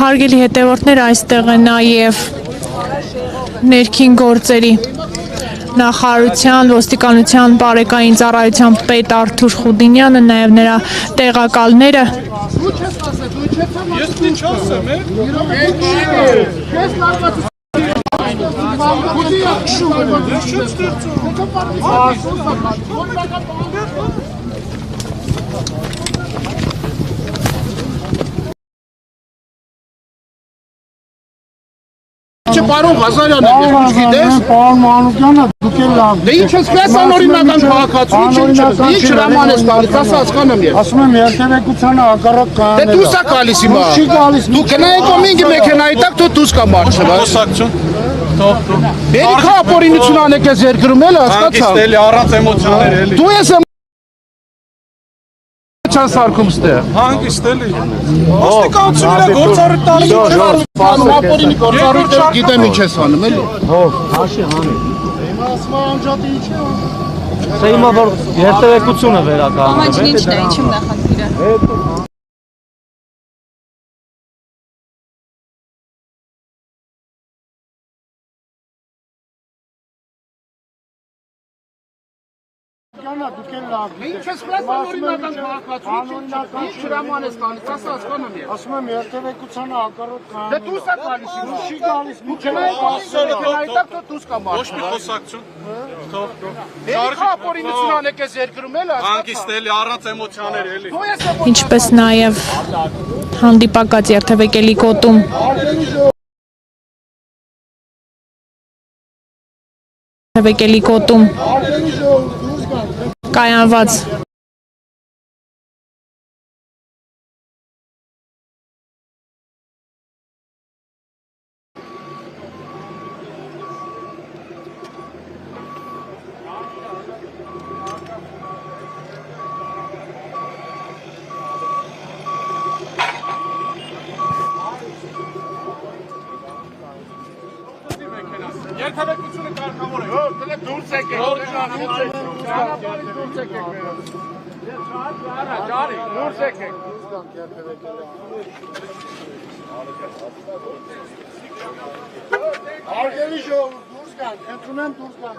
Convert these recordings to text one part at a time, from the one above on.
Հարգելի հետևորդներ, այստեղ է նաև ներքին գործերի նախարարության, ոստիկանության բարեկային ծառայության պետ Արթուր Խուդինյանը, նաև նրա տեղակալները։ Պարոն Ղազարյանը երկուս գիտես։ Պարոն Մանուկյանը դուք էլ լավ։ Դե ինչ ես քեզ անօրինական քաղաքացիություն չէ։ Ինչ հրաման ես տալիս, ասա հասկանում եմ։ Ասում եմ երթևեկությանը հակառակ կանել։ Դե դուրս է գալիս հիմա։ Չի գալիս։ Դու գնայեք ոմինգի մեքենայի տակ դու դուրս կա մարշը, բայց։ Խոսակցություն։ Թող։ Բերի խապորինություն անեք ես երկրում էլ հասկացա։ Հանգիստ էլի առանց էմոցիաներ էլի։ Դու ես չան սարքում ստեղ։ Հանգիստ էլի։ Ոստիկանությունն է գործառույթ տալիս։ Խապորինի գործառույթը գիտեմ ինչ ես անում էլի։ Հով, հաշի հանի։ Հիմա ասում անջատի ինչ է։ Սա հիմա որ երթևեկությունը վերականգնվի։ Ամաչին ինչն է, ինչի նախագիրը։ Դուք էլ լավ։ Ինչ ես քեզ անօրինական քաղաքացիություն չէ։ Ինչ հրաման ես տալիս, ասա հասկանում եմ։ Ասում եմ երթևեկությանը հակառակ կանել։ Դե դուրս է գալիս հիմա։ Չի գալիս։ Դու գնայեք ոմինգի տակ դու դուրս կա Ոչ մարշը։ մի խոսակցություն։ Թող։ Բերի խապորինություն անեք ես երկրում էլ հասկացա։ Հանգիստ էլի առանց էմոցիաներ էլի։ Դու ես Ինչպես նաև հանդիպակաց երթևեկելի գոտում կայանված Երթևեկությունը կարգավոր է։ դե դուրս եկեք։ Դուրս եկեք։ Դուրս եկեք։ Արգելի ժողովուրդ դուրս գան, խնդրում եմ դուրս գան։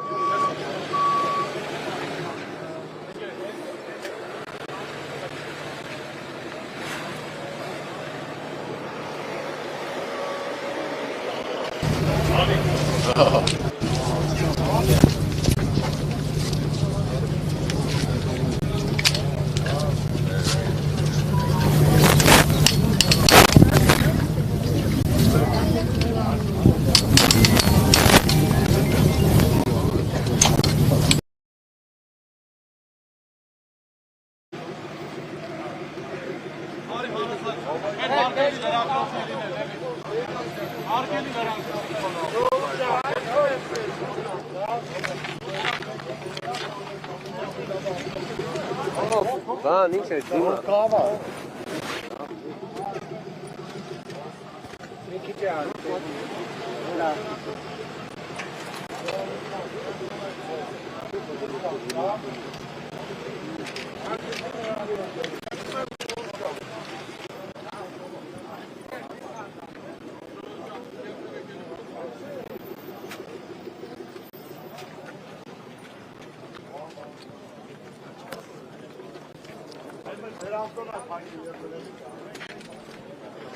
Բան ինչ է դիմա։ Կավա։